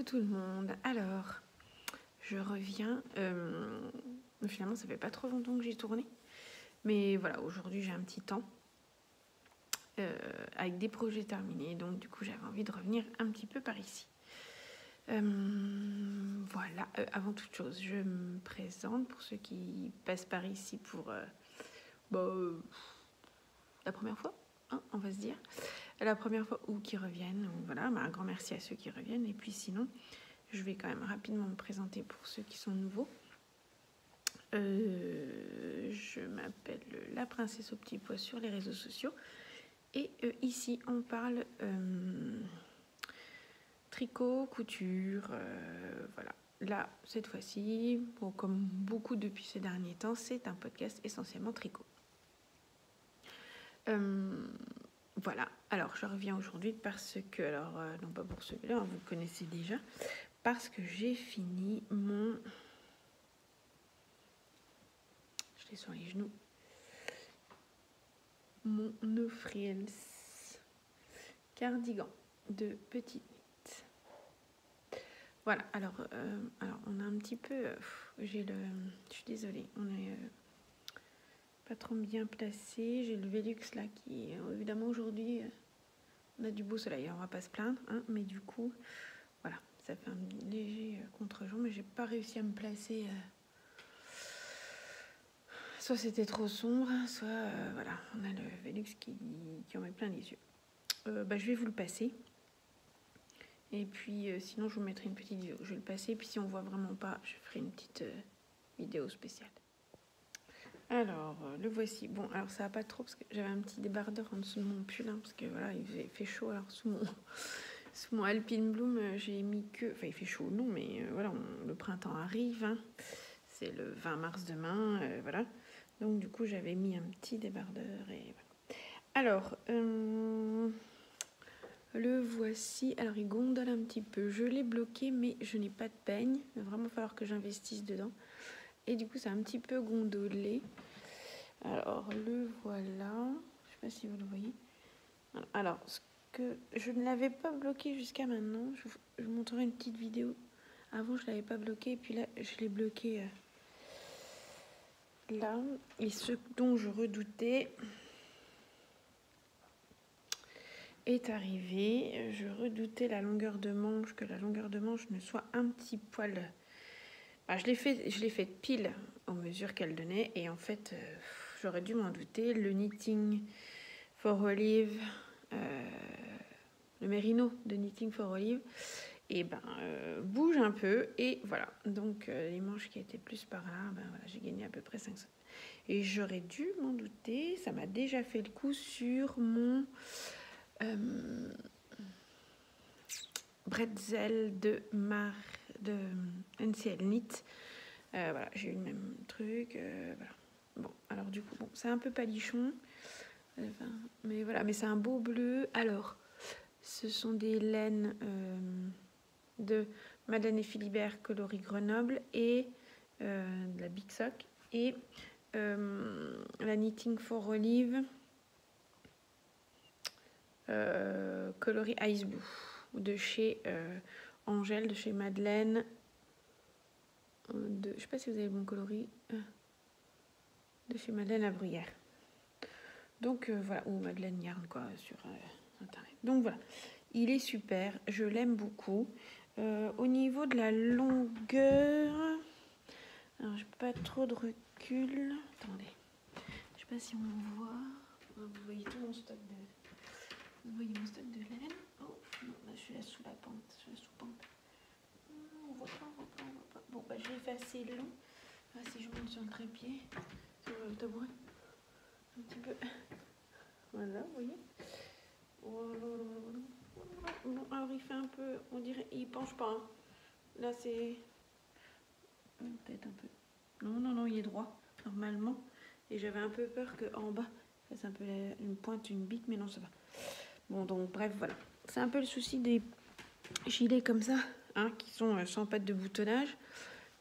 tout le monde. Alors, je reviens. Finalement, ça fait pas trop longtemps que j'ai tourné. Mais voilà, aujourd'hui, j'ai un petit temps avec des projets terminés. Donc, du coup, j'avais envie de revenir un petit peu par ici. Voilà, avant toute chose, je me présente pour ceux qui passent par ici pour la première fois, hein, on va se dire. La première fois ou qui reviennent. Donc, voilà, un grand merci à ceux qui reviennent. Et puis sinon, je vais quand même rapidement me présenter pour ceux qui sont nouveaux. Je m'appelle la princesse au petit pois sur les réseaux sociaux. Et ici, on parle tricot, couture, voilà. Là, cette fois-ci, bon, comme beaucoup depuis ces derniers temps, c'est un podcast essentiellement tricot. Voilà, alors je reviens aujourd'hui parce que, alors non pas pour celui-là, hein, vous connaissez déjà, parce que j'ai fini mon... Je l'ai sur les genoux. Mon No Frills cardigan de petite knit. Voilà, alors on a un petit peu... je suis désolée, on est pas trop bien placé. J'ai le Velux là qui, évidemment aujourd'hui, on a du beau soleil, on va pas se plaindre, hein, mais du coup, voilà, ça fait un léger contre-jour, mais j'ai pas réussi à me placer... Soit c'était trop sombre, soit voilà, on a le Velux qui en met plein les yeux. Je vais vous le passer. Et puis sinon je vous mettrai une petite vidéo. Je vais le passer. Puis si on voit vraiment pas, je ferai une petite vidéo spéciale. Alors le voici. Bon, alors ça va pas trop parce que j'avais un petit débardeur en dessous de mon pull, hein, parce que voilà, il fait chaud. Alors sous mon Alpine Bloom, j'ai mis que... Enfin, il fait chaud, non, mais voilà, le printemps arrive. Hein. C'est le 20 mars demain, voilà. Donc du coup, j'avais mis un petit débardeur et voilà. Alors, le voici. Alors, il gondole un petit peu. Je l'ai bloqué, mais je n'ai pas de peigne. Il va vraiment falloir que j'investisse dedans. Et du coup, c'est un petit peu gondolé. Alors, le voilà. Je ne sais pas si vous le voyez. Alors, ce que je ne l'avais pas bloqué jusqu'à maintenant. Je vous montrerai une petite vidéo. Avant, je ne l'avais pas bloqué. Et puis là, je l'ai bloqué là. Et ce dont je redoutais est arrivé. Je redoutais la longueur de manche, que la longueur de manche ne soit un petit poil... je l'ai fait pile aux mesures qu'elle donnait. Et en fait, j'aurais dû m'en douter. Le Knitting for Olive... le mérino de Knitting for Olive, et bouge un peu, et voilà. Donc les manches qui étaient plus par là, voilà, j'ai gagné à peu près 5 cm. Et j'aurais dû m'en douter, ça m'a déjà fait le coup sur mon bretzel de NCL Knit. Voilà, j'ai eu le même truc, voilà. Bon, alors du coup, bon, c'est un peu palichon, mais voilà, mais c'est un beau bleu. Alors, ce sont des laines de Madeleine et Philibert coloris Grenoble et de la Big Sock et la Knitting for Olive coloris Ice Blue de chez Angèle, de chez Madeleine. Je ne sais pas si vous avez le bon coloris. De chez Madeleine à Bruyère. Donc voilà, ou Madeleine Yarn quoi sur internet. Donc voilà, il est super, je l'aime beaucoup. Au niveau de la longueur, alors j'ai pas trop de recul. Attendez, je sais pas si on voit. Vous voyez tout mon stock de. Vous voyez mon stock de laine. Oh non, là je suis là sous la pente, je suis là sous pente. On voit pas, on voit pas, on voit pas. Bon je vais effacer le long. Ah, si je monte sur le trépied, sur le tabouret, un petit peu. Voilà, vous voyez. Bon, alors il fait un peu, on dirait, il penche pas. Hein. Là c'est peut-être un peu. Non, il est droit normalement. Et j'avais un peu peur qu'en bas, ça fasse un peu une pointe, une bique, mais non ça va. Bon donc bref voilà. C'est un peu le souci des gilets comme ça, hein, qui sont sans patte de boutonnage,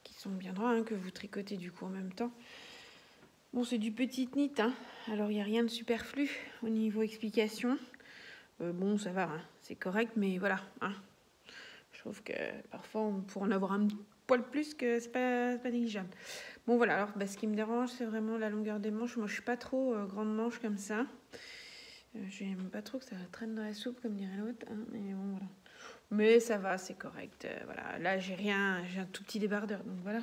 qui sont bien droits, hein, que vous tricotez du coup en même temps. Bon, c'est du petit knit, hein. Alors il n'y a rien de superflu au niveau explication. Bon, ça va, hein. C'est correct, mais voilà. Hein. Je trouve que parfois, on pourrait en avoir un poil plus, que c'est pas négligeable. Bon, voilà. Alors, ce qui me dérange, c'est vraiment la longueur des manches. Moi, je suis pas trop grande manche comme ça. J'aime pas trop que ça traîne dans la soupe, comme dirait l'autre. Hein, mais bon, voilà. Mais ça va, c'est correct. Voilà. Là, j'ai un tout petit débardeur. Donc, voilà.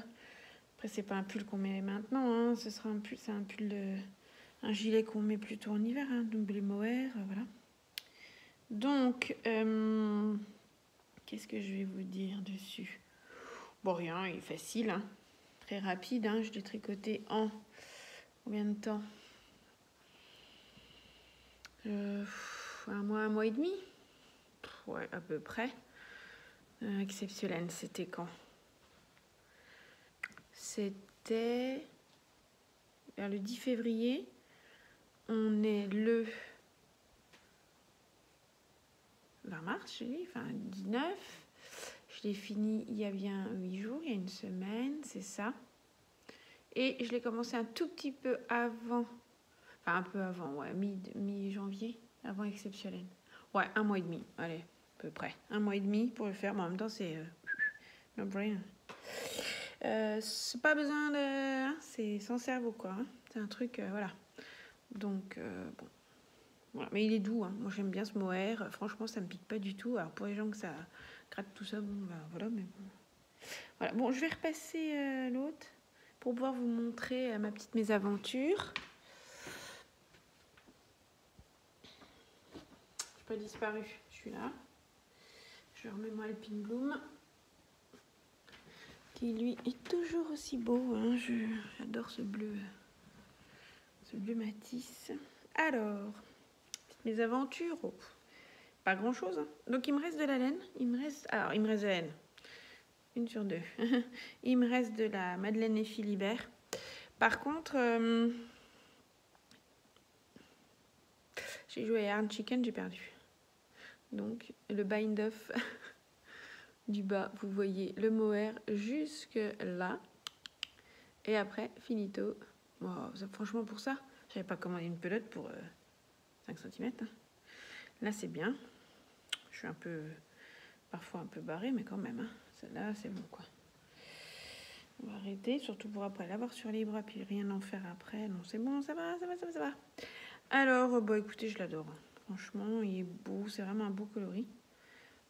Après, c'est pas un pull qu'on met maintenant. Hein. Ce sera un pull, c'est un pull un gilet qu'on met plutôt en hiver. Hein, double mohair. Voilà. Donc, qu'est-ce que je vais vous dire dessus? Bon, rien, il est facile. Hein. Très rapide. Hein. Je l'ai tricoté en combien de temps? Un mois et demi. Ouais, à peu près. Exceptionnel, c'était quand? C'était vers le 10 février. On est le 20 mars, je dis, enfin 19. Je l'ai fini il y a bien 8 jours, il y a une semaine, c'est ça. Et je l'ai commencé un tout petit peu avant, enfin un peu avant, ouais, mi-janvier, avant Exceptionnel. Ouais, un mois et demi, allez, à peu près. Un mois et demi pour le faire, mais en même temps, c'est no brain. C'est pas besoin de... Hein, c'est sans cerveau, quoi. Hein. C'est un truc, voilà. Donc, bon. Voilà. Mais il est doux, hein. Moi, j'aime bien ce mohair. Franchement, ça me pique pas du tout. Alors, pour les gens que ça gratte tout ça, bon, bah, voilà, mais bon. Voilà. Bon, je vais repasser l'autre pour pouvoir vous montrer ma petite mésaventure. Je n'ai pas disparu. Je suis là. Je remets mon Alpine Bloom, qui lui est toujours aussi beau. Hein. J'adore ce bleu Matisse. Alors, mes aventures, oh, pas grand chose. Hein. Donc il me reste de la laine. Il me reste de la laine. 1 sur 2. Il me reste de la Madeleine et Philibert. Par contre, j'ai joué à Yarn Chicken, j'ai perdu. Donc le bind off du bas, vous voyez le mohair jusque là. Et après, finito. Wow, franchement, pour ça, je n'avais pas commandé une pelote pour 5 cm. Hein. Là, c'est bien. Je suis parfois un peu barrée, mais quand même. Hein. Celle-là, c'est bon, quoi. On va arrêter, surtout pour après l'avoir sur les bras, puis rien en faire après. Non, c'est bon, ça va. Alors, écoutez, je l'adore. Franchement, il est beau. C'est vraiment un beau coloris.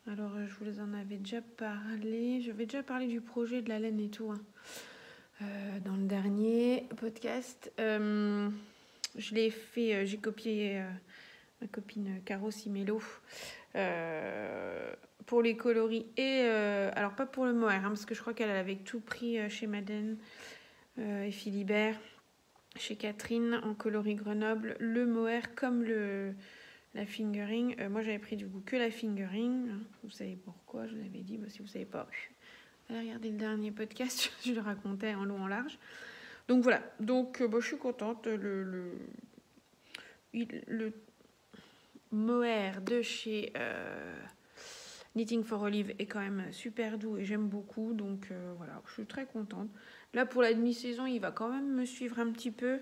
Alors, je vous en avais déjà parlé. Je vais déjà parler du projet de la laine et tout. Hein. Dans le dernier podcast, je l'ai fait, j'ai copié ma copine Caro Simello pour les coloris et alors pas pour le mohair hein, parce que je crois qu'elle avait tout pris chez Madeleine et Philibert, chez Catherine en coloris Grenoble, le mohair comme la fingering. Moi j'avais pris du coup que la fingering, hein. Vous savez pourquoi, je vous avais dit, si vous savez pas, allez regarder le dernier podcast, je le racontais en long en large. Donc voilà, donc je suis contente. Le mohair de chez Knitting for Olive est quand même super doux et j'aime beaucoup. Donc voilà, je suis très contente. Là, pour la demi-saison, il va quand même me suivre un petit peu.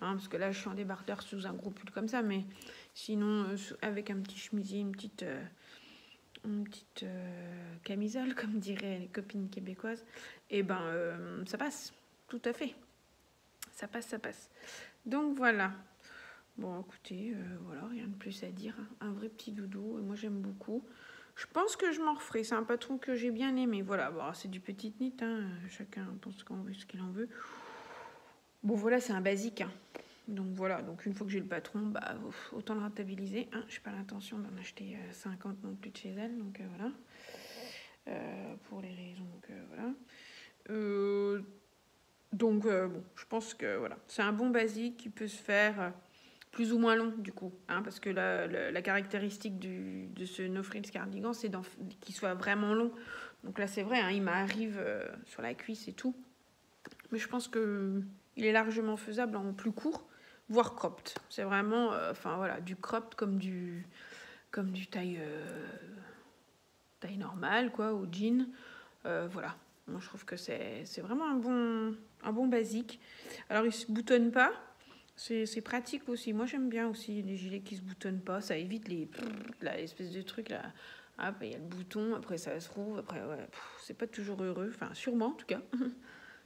Hein, parce que là, je suis en débardeur sous un gros pull comme ça. Mais sinon, avec un petit chemisier, une petite camisole, comme diraient les copines québécoises, et ça passe, tout à fait. Ça passe. Donc voilà. Bon, écoutez, voilà, rien de plus à dire. Un vrai petit doudou, et moi j'aime beaucoup. Je pense que je m'en referai. C'est un patron que j'ai bien aimé. Voilà, c'est du petit knit, hein. Chacun pense ce qu'il en veut. Bon, voilà, c'est un basique. Hein. Donc voilà, donc une fois que j'ai le patron, autant le rentabiliser. Hein. Je n'ai pas l'intention d'en acheter 50 non plus de chez elle, donc voilà. Pour les raisons que voilà. Donc bon, je pense que voilà, c'est un bon basique qui peut se faire plus ou moins long du coup, hein, parce que la caractéristique de ce No Frills cardigan, c'est qu'il soit vraiment long. Donc là, c'est vrai, hein, il m'arrive sur la cuisse et tout, mais je pense que il est largement faisable en plus court, voire cropped. C'est vraiment, voilà, du cropped comme du taille normale, quoi, au jean. Voilà. Moi, je trouve que c'est vraiment un bon basique. Alors, il ne se boutonne pas. C'est pratique aussi. Moi, j'aime bien aussi les gilets qui ne se boutonnent pas. Ça évite l'espèce de truc là, Ah, il y a le bouton, après ça se rouvre, après, ouais, c'est pas toujours heureux. Enfin, sûrement, en tout cas.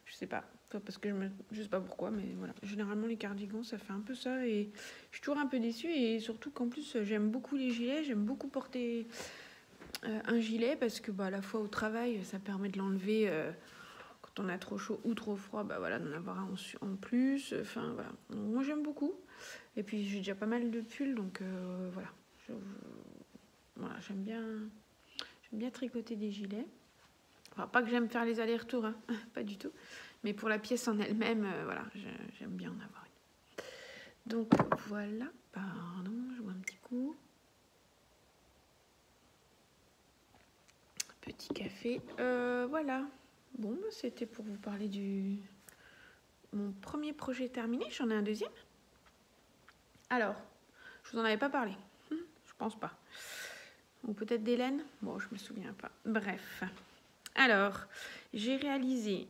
Je sais pas. Enfin, parce que je sais pas pourquoi, mais voilà. Généralement, les cardigans, ça fait un peu ça. Et je suis toujours un peu déçue. Et surtout qu'en plus, j'aime beaucoup les gilets. J'aime beaucoup porter un gilet parce que à la fois au travail, ça permet de l'enlever quand on a trop chaud ou trop froid. Voilà, d'en avoir un en plus. Enfin, voilà. Donc, moi, j'aime beaucoup. Et puis, j'ai déjà pas mal de pulls. Donc, voilà. Voilà, j'aime bien tricoter des gilets. Enfin, pas que j'aime faire les allers-retours, hein. Pas du tout. Mais pour la pièce en elle-même, voilà, j'aime bien en avoir une. Donc voilà, pardon, je vois un petit coup. Petit café. Voilà. Bon, c'était pour vous parler mon premier projet terminé. J'en ai un deuxième. Alors, je vous en avais pas parlé. Je pense pas. Ou peut-être d'Hélène. Bon, je me souviens pas. Bref. Alors, j'ai réalisé...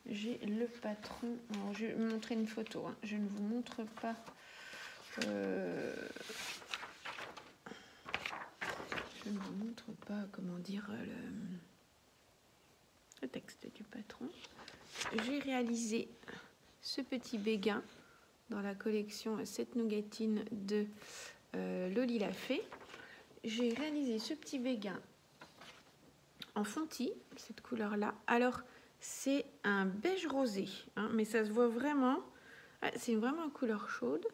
j'ai le patron. Alors, je vais vous montrer une photo. Hein. Je ne vous montre pas. Je ne vous montre pas, comment dire, le texte du patron. J'ai réalisé ce petit béguin dans la collection 7 nougatines de Loli la Fée. J'ai réalisé ce petit béguin en fontis, cette couleur-là. Alors, c'est un beige rosé, hein, mais ça se voit vraiment. C'est vraiment une couleur chaude.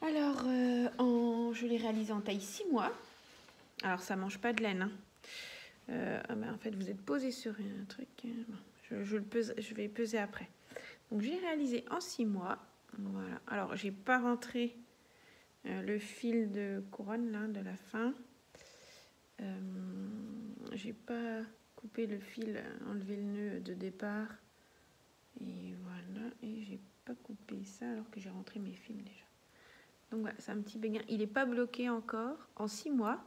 Alors, je l'ai réalisé en taille 6 mois. Alors, ça mange pas de laine. Hein. En fait, vous êtes posé sur un truc. Je vais peser après. Donc, j'ai réalisé en 6 mois. Voilà. Alors, j'ai pas rentré le fil de couronne là, de la fin. J'ai pas coupé le fil, enlevé le nœud de départ. Et voilà. Et j'ai pas coupé ça alors que j'ai rentré mes fils déjà. Donc, voilà, c'est un petit béguin. Il n'est pas bloqué encore en 6 mois.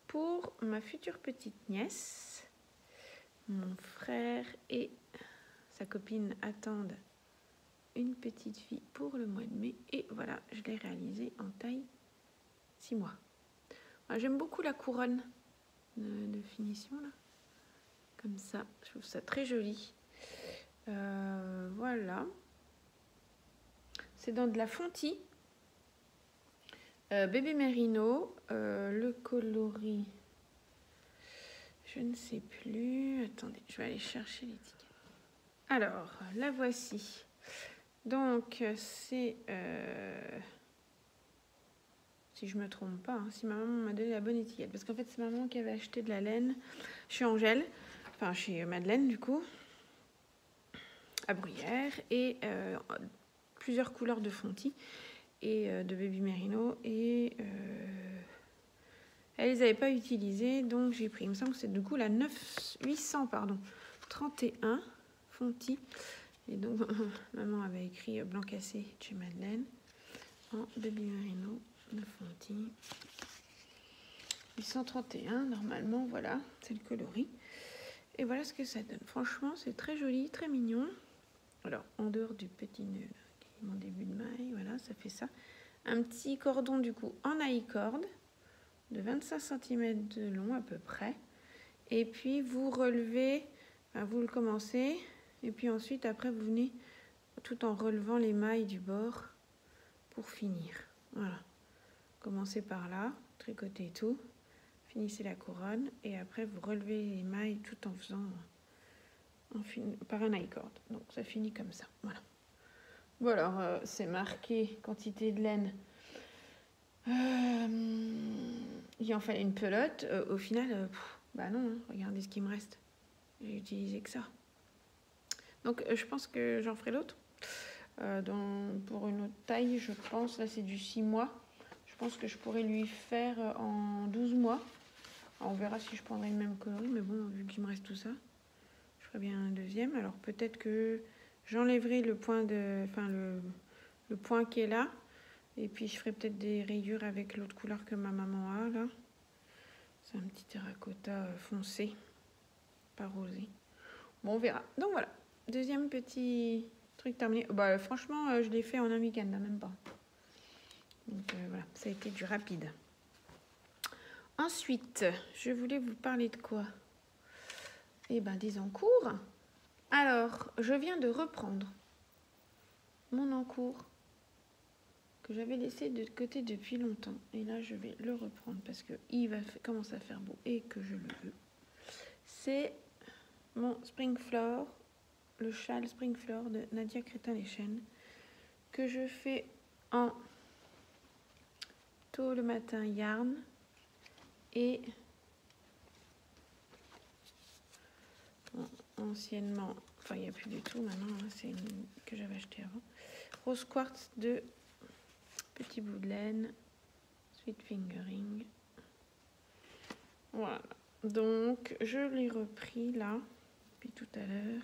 Pour ma future petite nièce, mon frère et sa copine attendent une petite fille pour le mois de mai. Et voilà, je l'ai réalisé en taille 6 mois. Voilà, j'aime beaucoup la couronne de finition, là. Comme ça, je trouve ça très joli. Voilà. C'est dans de la fontie. Bébé Merino, le coloris, je ne sais plus. Attendez, je vais aller chercher l'étiquette. Alors, la voici. Donc, c'est... si je ne me trompe pas, hein, si ma maman m'a donné la bonne étiquette. Parce qu'en fait, c'est ma maman qui avait acheté de la laine chez Angèle. Enfin, chez Madeleine, du coup. À Bruyères. Et plusieurs couleurs de fontis. Et de Baby Merino. Et... elle les avait pas utilisées, donc j'ai pris, il me semble que c'est du coup la 831 Fonti. Et donc, maman avait écrit blanc cassé chez Madeleine en Baby Merino de Fonti. 831, normalement, voilà, c'est le coloris. Et voilà ce que ça donne. Franchement, c'est très joli, très mignon. Alors, en dehors du petit nœud, là, qui est mon début de maille, voilà, ça fait ça. Un petit cordon, du coup, en high-cord de 25 cm de long à peu près. Et puis vous relevez, vous le commencez, et puis ensuite après vous venez tout en relevant les mailles du bord pour finir. Voilà. Commencez par là, tricotez tout, finissez la couronne, et après vous relevez les mailles tout en faisant par un high-cord. Donc ça finit comme ça. Voilà. Bon alors c'est marqué quantité de laine. Il en fallait une pelote. Au final, bah non, hein, regardez ce qui me reste. J'ai utilisé que ça. Donc je pense que j'en ferai l'autre. Pour une autre taille, je pense, là c'est du 6 mois. Je pense que je pourrais lui faire en 12 mois. Alors, on verra si je prendrai le même coloris, mais bon, vu qu'il me reste tout ça, je ferai bien un deuxième. Alors peut-être que j'enlèverai le point le point qui est là. Et puis je ferai peut-être des rayures avec l'autre couleur que ma maman a là. C'est un petit terracotta foncé, pas rosé. Bon, on verra. Donc voilà, deuxième petit truc terminé. Franchement, je l'ai fait en un week-end, même pas. Donc voilà, ça a été du rapide. Ensuite, je voulais vous parler de quoi? Eh ben, des encours. Alors, je viens de reprendre mon encours que j'avais laissé de côté depuis longtemps. Et là, je vais le reprendre parce qu'il va commencer à faire beau et que je le veux. C'est mon Spring Floor, le châle Spring Floor de Nadia Crétin-Leschène, que je fais en tôt le matin yarn et anciennement, enfin il n'y a plus du tout maintenant, hein, c'est une que j'avais acheté avant, rose quartz de petit bout de laine, sweet fingering. Voilà, donc je l'ai repris là depuis tout à l'heure.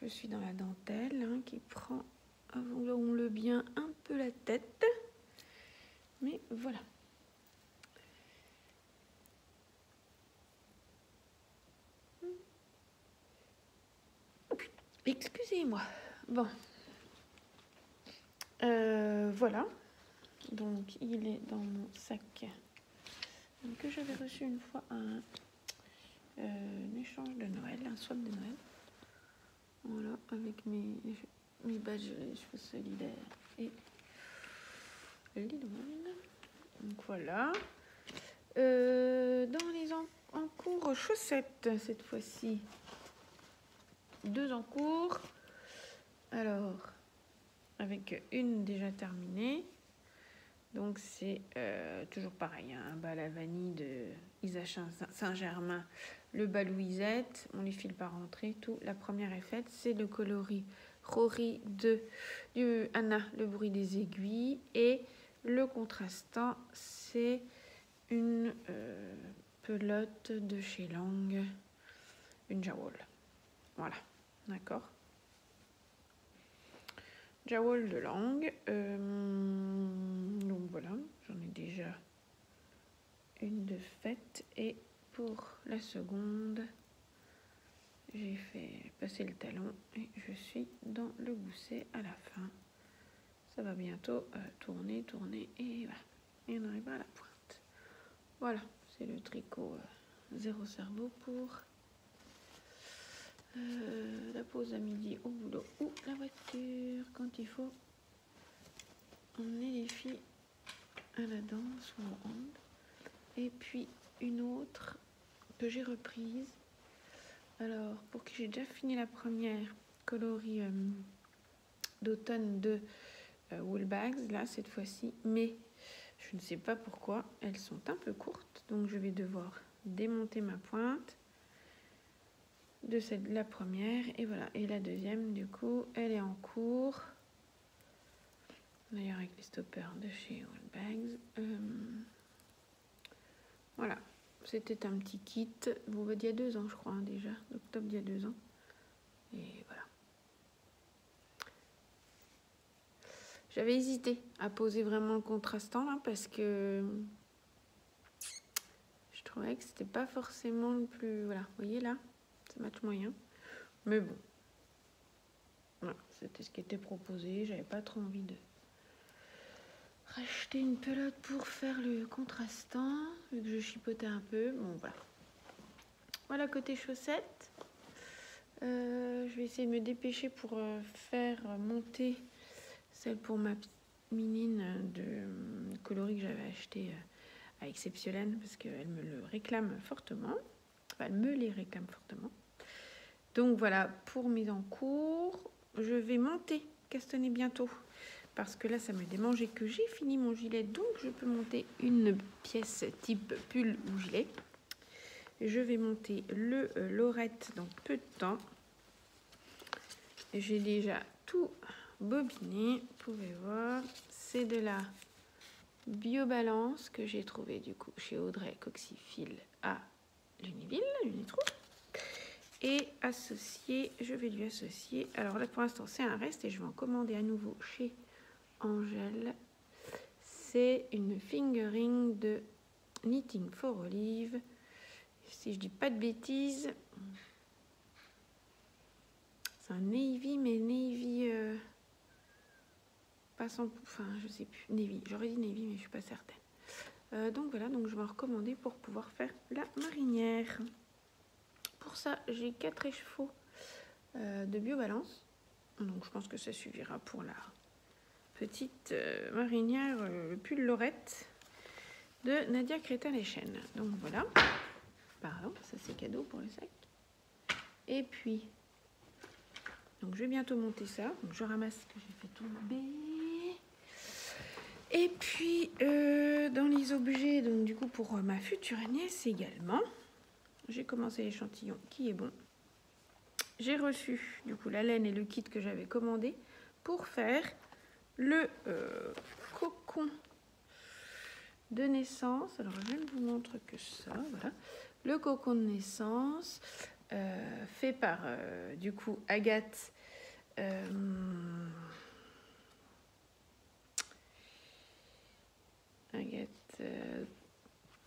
Je suis dans la dentelle hein, qui prend, avouons-le bien, un peu la tête, mais voilà. Excusez-moi. Bon. Voilà. Donc, il est dans mon sac que j'avais reçu une fois un échange de Noël, un swap de Noël. Voilà, avec mes badges les cheveux solidaires et Lidl. Donc voilà. Dans les encours chaussettes, cette fois-ci. 2 encours. Alors, avec une déjà terminée. Donc c'est toujours pareil, hein, un bal à vanille de Isa Saint-Germain, le bal Louisette, on les file par entrée, tout. La première est faite, c'est le coloris Rory de Anna, le bruit des aiguilles, et le contrastant, c'est une pelote de chez Lang, une Jawol. Voilà, d'accord. Jawol de Lang. Donc voilà, j'en ai déjà une de faite. Et pour la seconde, j'ai fait passer le talon et je suis dans le gousset à la fin. Ça va bientôt tourner et voilà. Et on arrive à la pointe. Voilà, c'est le tricot zéro cerveau pour la pause à midi au boulot ou la voiture quand il faut emmener les filles à la danse ou au hand. Et puis une autre que j'ai reprise. Alors, pour qui j'ai déjà fini la première coloris d'automne de Woolbags, là cette fois-ci, mais je ne sais pas pourquoi, elles sont un peu courtes, donc je vais devoir démonter ma pointe de la première, et voilà. Et la deuxième, du coup, elle est en cours. D'ailleurs, avec les stoppers de chez Woolbags. Voilà, c'était un petit kit. Bon, il y a 2 ans, je crois, hein, déjà. Octobre d'il y a 2 ans. Et voilà. J'avais hésité à poser vraiment le contrastant, là, parce que je trouvais que c'était pas forcément le plus... Voilà, vous voyez, là, ça match moyen. Mais bon. Voilà, c'était ce qui était proposé. J'avais pas trop envie de racheter une pelote pour faire le contrastant, vu que je chipotais un peu. Bon, voilà. Voilà, côté chaussettes. Je vais essayer de me dépêcher pour faire monter celle pour ma minine de coloris que j'avais acheté à Exceptionnel parce qu'elle me le réclame fortement. Enfin, elle me les réclame fortement. Donc voilà, pour mes encours, je vais monter, castanner bientôt. Parce que là, ça me démange et que j'ai fini mon gilet. Donc, je peux monter une pièce type pull ou gilet. Je vais monter le lorette dans peu de temps. J'ai déjà tout bobiné. Vous pouvez voir. C'est de la Biobalance que j'ai trouvé du coup chez Audrey Coxifil à Lunéville, Lunétrou. Et associé, je vais lui associer. Alors là, pour l'instant, c'est un reste et je vais en commander à nouveau chez Angèle. C'est une fingering de Knitting for Olive. Si je dis pas de bêtises, c'est un navy, mais navy pas sans, enfin je sais plus, navy. J'aurais dit navy, mais je suis pas certaine. Donc voilà, donc je vais en recommander pour pouvoir faire la marinière. Pour ça, j'ai 4 écheveaux de biobalance. Donc je pense que ça suffira pour la petite marinière pull Lorette de Nadia Crétin-Leschène. Donc voilà. Pardon, ça c'est cadeau pour le sac. Et puis, donc je vais bientôt monter ça. Donc je ramasse ce que j'ai fait tomber. Et puis, dans les objets, donc du coup pour ma future nièce également, j'ai commencé l'échantillon qui est bon. J'ai reçu du coup la laine et le kit que j'avais commandé pour faire le cocon de naissance. Alors je ne vous montre que ça, voilà. Le cocon de naissance fait par du coup Agathe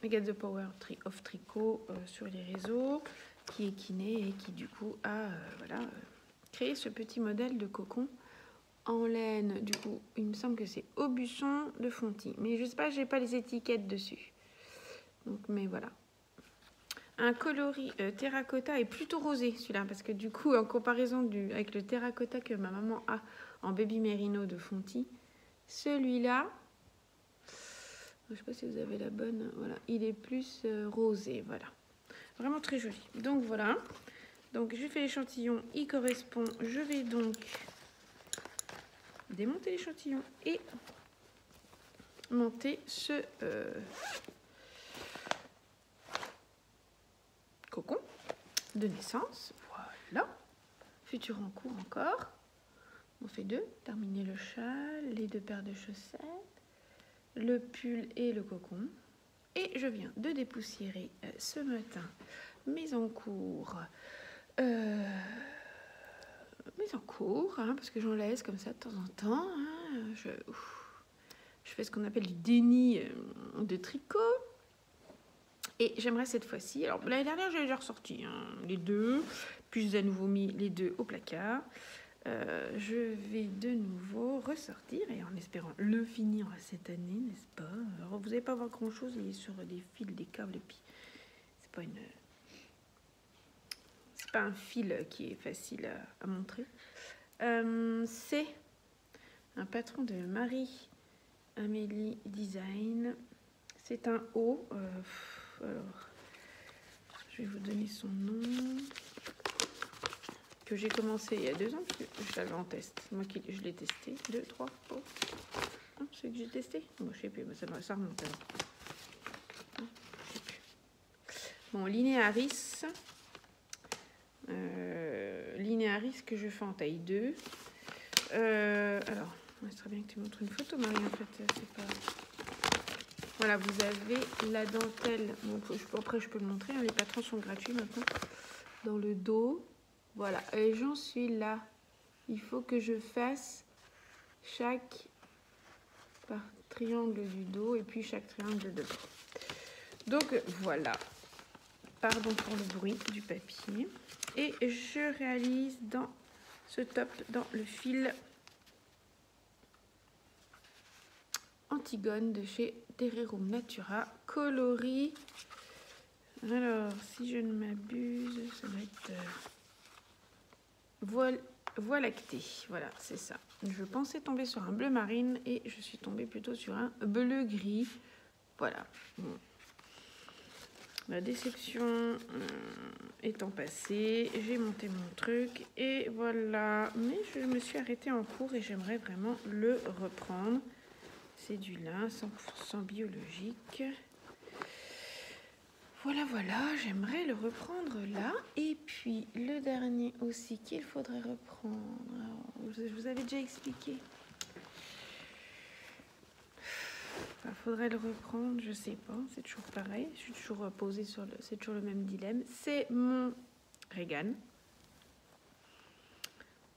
Agathe the Power of Tricot sur les réseaux, qui est kiné et qui du coup a créé ce petit modèle de cocon en laine. Du coup, il me semble que c'est Aubusson de Fonty, mais je sais pas, j'ai pas les étiquettes dessus. Donc, mais voilà. Un coloris terracotta est plutôt rosé celui-là, parce que du coup, en comparaison avec le terracotta que ma maman a en baby merino de Fonty, celui-là, je sais pas si vous avez la bonne, voilà, il est plus rosé, voilà. Vraiment très joli. Donc voilà. Donc j'ai fait l'échantillon, il correspond. Je vais donc démonter l'échantillon et monter ce cocon de naissance. Voilà. Futur en cours encore. On fait 2. Terminer le châle, les 2 paires de chaussettes, le pull et le cocon. Et je viens de dépoussiérer ce matin mes encours. Parce que j'en laisse comme ça de temps en temps. Hein, je fais ce qu'on appelle du déni de tricot. Et j'aimerais cette fois-ci, alors l'année dernière j'ai déjà ressorti les 2, puis j'ai à nouveau mis les 2 au placard. Je vais de nouveau ressortir et en espérant le finir cette année, n'est-ce pas? Alors vous n'allez pas voir grand chose, il est sur des fils, des câbles, et puis c'est pas un fil qui est facile à montrer. C'est un patron de Marie-Amélie Design. C'est un haut. Alors, je vais vous donner son nom. Que j'ai commencé il y a 2 ans, parce que je l'avais en test. Moi, je l'ai testé. 2, 3, oh. Non, c'est que j'ai testé. Bon, je sais plus, ça remonte alors. Non, je sais plus. Bon, Linearis. Linearis que je fais en taille 2. Alors, ce serait bien que tu montres une photo, Marie, en fait. C'est pas... Voilà, vous avez la dentelle. Bon, après, je peux le montrer. Hein, les patrons sont gratuits maintenant. Dans le dos. Voilà, et j'en suis là. Il faut que je fasse chaque triangle du dos et puis chaque triangle de bas. Donc, voilà. Pardon pour le bruit du papier. Et je réalise dans ce top, dans le fil Antigone de chez Terrerum Natura, coloris. Alors, si je ne m'abuse, ça va être voie lactée. Voilà, c'est ça. Je pensais tomber sur un bleu marine et je suis tombée plutôt sur un bleu gris. Voilà. Bon. La déception étant passée, j'ai monté mon truc et voilà. Mais je me suis arrêtée en cours et j'aimerais vraiment le reprendre. C'est du lin 100% biologique. Voilà, j'aimerais le reprendre là. Et puis, le dernier aussi qu'il faudrait reprendre. Alors, je vous avais déjà expliqué. Il faudrait le reprendre, je sais pas. C'est toujours pareil. Je suis toujours posée sur le... C'est toujours le même dilemme. C'est mon Regan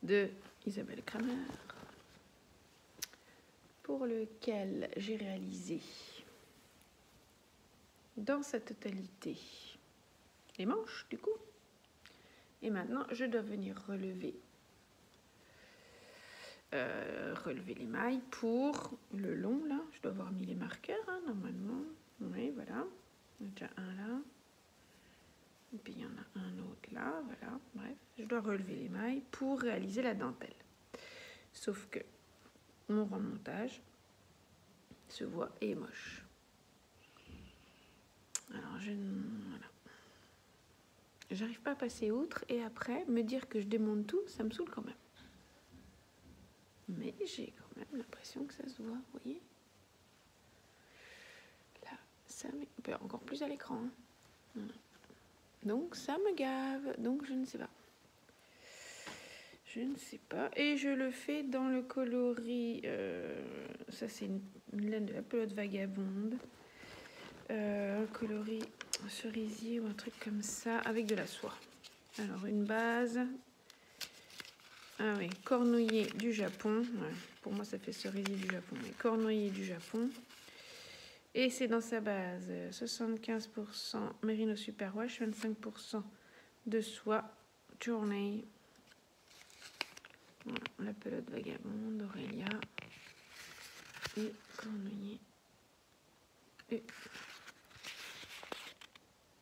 de Isabelle Kramer, pour lequel j'ai réalisé dans sa totalité les manches du coup. Et maintenant, je dois venir relever les mailles pour le long là. Je dois avoir mis les marqueurs hein, normalement. Oui, voilà. Il y en a déjà un là. Et puis il y en a un autre là, voilà. Bref, je dois relever les mailles pour réaliser la dentelle. Sauf que mon remontage se voit et est moche. Alors voilà. J'arrive pas à passer outre et après me dire que je démonte tout, ça me saoule quand même. Mais j'ai quand même l'impression que ça se voit, vous voyez. Là, ça me... encore plus à l'écran. Hein. Voilà. Donc ça me gave, donc je ne sais pas. Je ne sais pas. Et je le fais dans le coloris. Ça, c'est une laine de la pelote vagabonde. Coloris cerisier ou un truc comme ça, avec de la soie. Alors, une base. Ah oui, cornouiller du Japon. Ouais, pour moi, ça fait cerisier du Japon. Mais cornouiller du Japon. Et c'est dans sa base 75% Merino Superwash, 25% de soie Journey. Voilà, la pelote vagabonde, Aurélia et Cornouiller et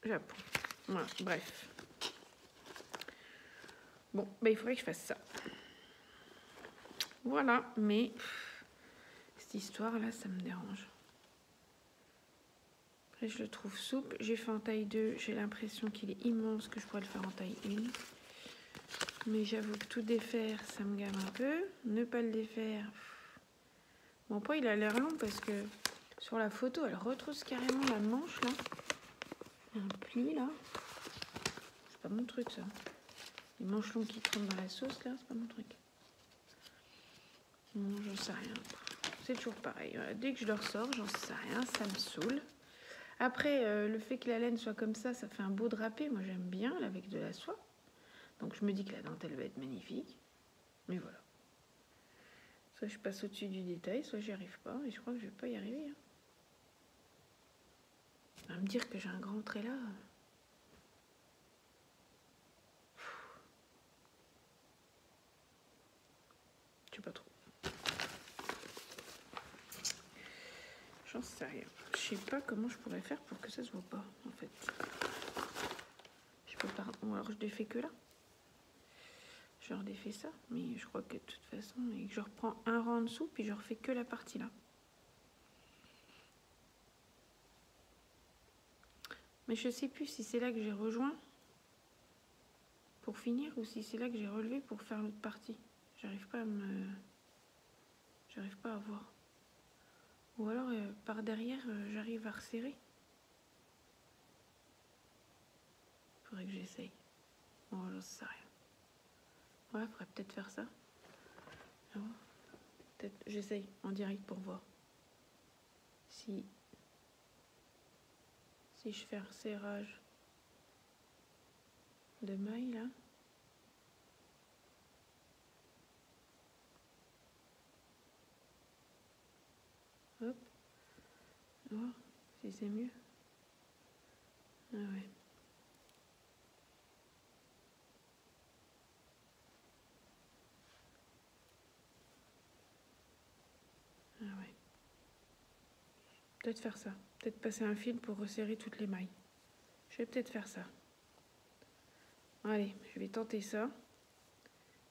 Japon. Voilà, bref. Bon, bah, il faudrait que je fasse ça. Voilà, mais cette histoire-là, ça me dérange. Après, je le trouve souple. J'ai fait en taille 2. J'ai l'impression qu'il est immense, que je pourrais le faire en taille 1. Mais j'avoue que tout défaire, ça me gave un peu. Ne pas le défaire... Bon, après, il a l'air long parce que sur la photo, elle retrousse carrément la manche, là. Il y a un pli, là. C'est pas mon truc, ça. Les manches longues qui tremblent dans la sauce, là, c'est pas mon truc. Non, j'en sais rien. C'est toujours pareil. Dès que je le ressors, j'en sais rien, ça me saoule. Après, le fait que la laine soit comme ça fait un beau drapé. Moi, j'aime bien, là, avec de la soie. Donc, je me dis que la dentelle va être magnifique. Mais voilà. Soit je passe au-dessus du détail, soit j'y arrive pas. Et je crois que je vais pas y arriver. Hein. À me dire que j'ai un grand trait là. Je sais pas trop. J'en sais rien. Je sais pas comment je pourrais faire pour que ça se voit pas, en fait. Je peux pas... Ou alors je défais que là. Je redéfais ça, mais je crois que de toute façon, et que je reprends un rang en dessous, puis je refais que la partie là. Mais je sais plus si c'est là que j'ai rejoint pour finir ou si c'est là que j'ai relevé pour faire l'autre partie. J'arrive pas à me... J'arrive pas à voir. Ou alors par derrière, j'arrive à resserrer. Faudrait que j'essaye. Bon, j'en sais rien. Ouais, faudrait peut-être faire ça. Peut-être j'essaye en direct pour voir si je fais un resserrage de mailles là. Hop. Voir si c'est mieux. Ah ouais. Ah ouais. Peut-être faire ça. Peut-être passer un fil pour resserrer toutes les mailles. Je vais peut-être faire ça. Allez, je vais tenter ça.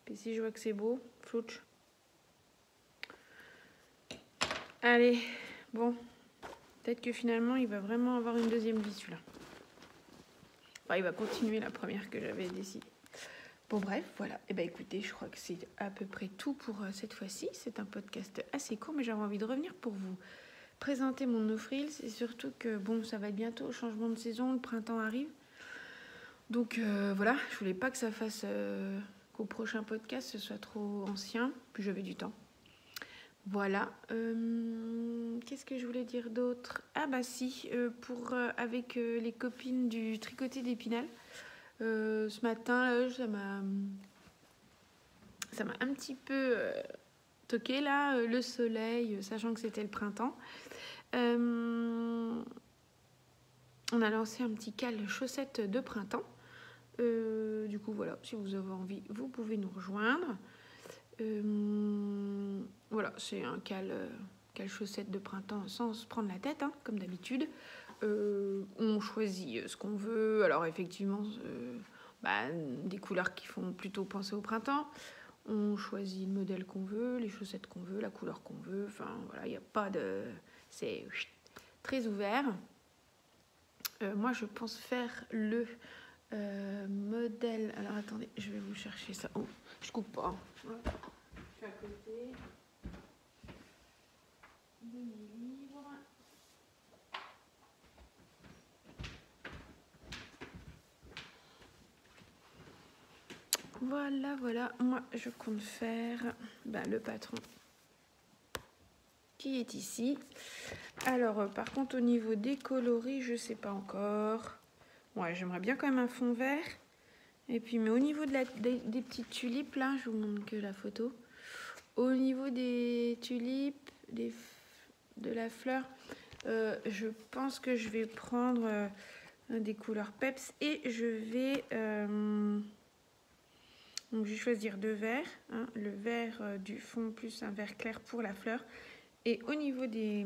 Puis si je vois que c'est beau, flouch. Allez, bon. Peut-être que finalement, il va vraiment avoir une deuxième vie, celui-là. Enfin, il va continuer la première que j'avais décidée. Bon, bref, voilà. Et ben écoutez, je crois que c'est à peu près tout pour cette fois-ci. C'est un podcast assez court, mais j'avais envie de revenir pour vous présenter mon no-frills. Et surtout que, bon, ça va être bientôt au changement de saison, le printemps arrive. Donc voilà, je voulais pas que ça fasse qu'au prochain podcast ce soit trop ancien, puis j'avais du temps. Voilà. Qu'est-ce que je voulais dire d'autre? Ah bah si, avec les copines du tricoté d'Épinal, ce matin là, ça m'a un petit peu toqué là, le soleil, sachant que c'était le printemps. On a lancé un petit cal chaussettes de printemps. Du coup, voilà, si vous avez envie, vous pouvez nous rejoindre. Voilà, c'est un cal quelles chaussettes de printemps sans se prendre la tête, hein, comme d'habitude. On choisit ce qu'on veut. Alors effectivement, des couleurs qui font plutôt penser au printemps. On choisit le modèle qu'on veut, les chaussettes qu'on veut, la couleur qu'on veut. Enfin voilà, il n'y a pas de... C'est très ouvert. Moi, je pense faire le modèle... Alors attendez, je vais vous chercher ça. Oh, je coupe pas. Voilà. Je suis à côté de mes livres. Voilà. Moi, je compte faire le patron qui est ici. Alors, par contre, au niveau des coloris, je sais pas encore. Ouais, j'aimerais bien quand même un fond vert. Et puis, mais au niveau de des petites tulipes, là, je vous montre que la photo. Au niveau des tulipes, de la fleur, je pense que je vais prendre des couleurs peps et je vais... donc, je vais choisir 2 verts. Hein, le vert du fond plus un vert clair pour la fleur. Et au niveau des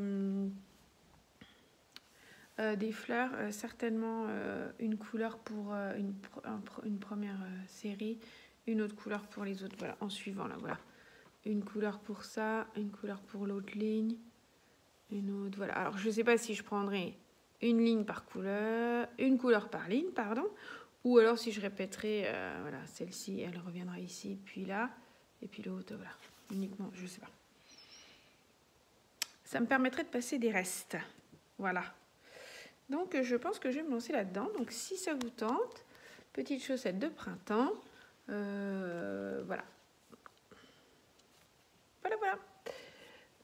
fleurs, certainement une couleur pour une première série, une autre couleur pour les autres. Voilà, en suivant là, voilà. Une couleur pour ça, une couleur pour l'autre ligne, une autre. Voilà. Alors, je ne sais pas si je prendrai une ligne par couleur, une couleur par ligne, pardon. Ou alors si je répéterai, voilà, celle-ci, elle reviendra ici, puis là, et puis l'autre, voilà. Uniquement, je ne sais pas. Ça me permettrait de passer des restes. Voilà. Donc, je pense que je vais me lancer là-dedans. Donc, si ça vous tente, petite chaussette de printemps. Voilà. Voilà.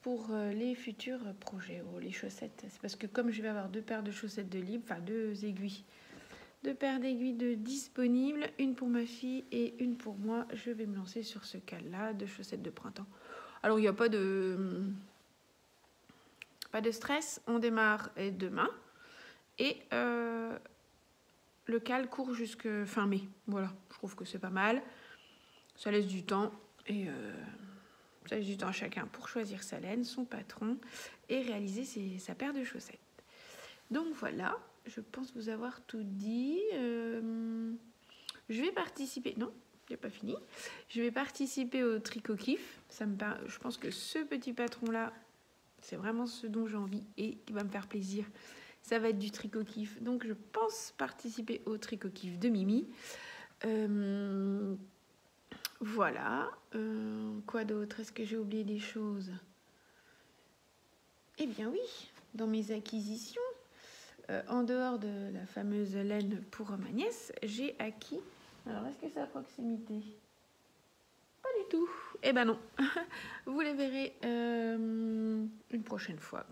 Pour les futurs projets. Oh, les chaussettes, c'est parce que comme je vais avoir 2 paires de chaussettes de libre, enfin 2 aiguilles. 2 paires d'aiguilles de disponibles, une pour ma fille et une pour moi. Je vais me lancer sur ce cas-là de chaussettes de printemps. Alors, il n'y a pas de stress. On démarre demain. Et le cal court jusque fin mai. Voilà, je trouve que c'est pas mal. Ça laisse du temps. Et ça laisse du temps à chacun pour choisir sa laine, son patron et réaliser sa paire de chaussettes. Donc voilà, je pense vous avoir tout dit. Je vais participer... Non, j'ai pas fini. Je vais participer au tricot kiff. Je pense que ce petit patron-là, c'est vraiment ce dont j'ai envie et qui va me faire plaisir. Ça va être du tricot kiff. Donc, je pense participer au tricot kiff de Mimi. Voilà. Quoi d'autre? Est-ce que j'ai oublié des choses? Eh bien oui, dans mes acquisitions, en dehors de la fameuse laine pour ma nièce, j'ai acquis... Alors, est-ce que c'est à proximité? Pas du tout. Eh ben non. Vous les verrez une prochaine fois,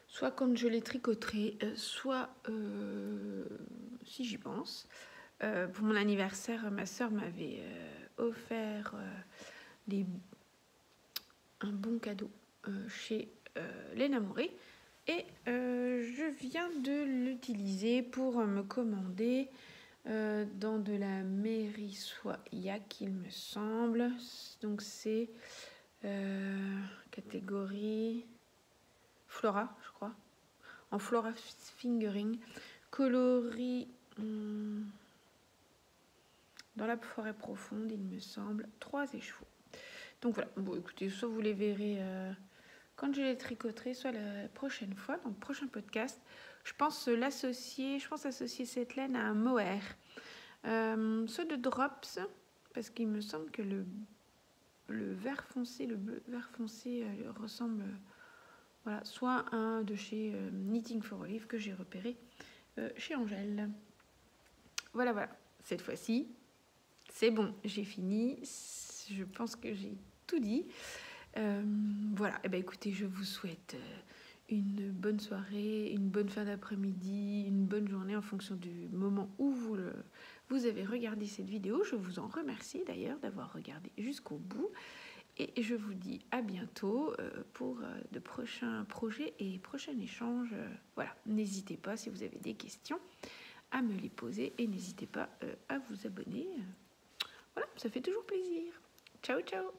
soit quand je les tricoterai, soit si j'y pense. Pour mon anniversaire, ma soeur m'avait offert un bon cadeau chez Les Namourés. Et je viens de l'utiliser pour me commander dans de la Mérisoyak, il me semble. Donc c'est catégorie Flora, je crois. En Flora Fingering. Coloris dans la forêt profonde, il me semble. 3 écheveaux. Donc voilà. Bon, écoutez, soit vous les verrez quand je les tricoterai, soit la prochaine fois, dans le prochain podcast. Je pense associer cette laine à un mohair. Soit de drops, parce qu'il me semble que le vert foncé, le bleu vert foncé ressemble... Voilà, soit un de chez Knitting for Olive que j'ai repéré chez Angèle. Voilà. Cette fois-ci, c'est bon, j'ai fini. Je pense que j'ai tout dit. Voilà, et écoutez, je vous souhaite une bonne soirée, une bonne fin d'après-midi, une bonne journée en fonction du moment où vous avez regardé cette vidéo. Je vous en remercie d'ailleurs d'avoir regardé jusqu'au bout. Et je vous dis à bientôt pour de prochains projets et prochains échanges. Voilà, n'hésitez pas si vous avez des questions à me les poser et n'hésitez pas à vous abonner. Voilà, ça fait toujours plaisir. Ciao, ciao!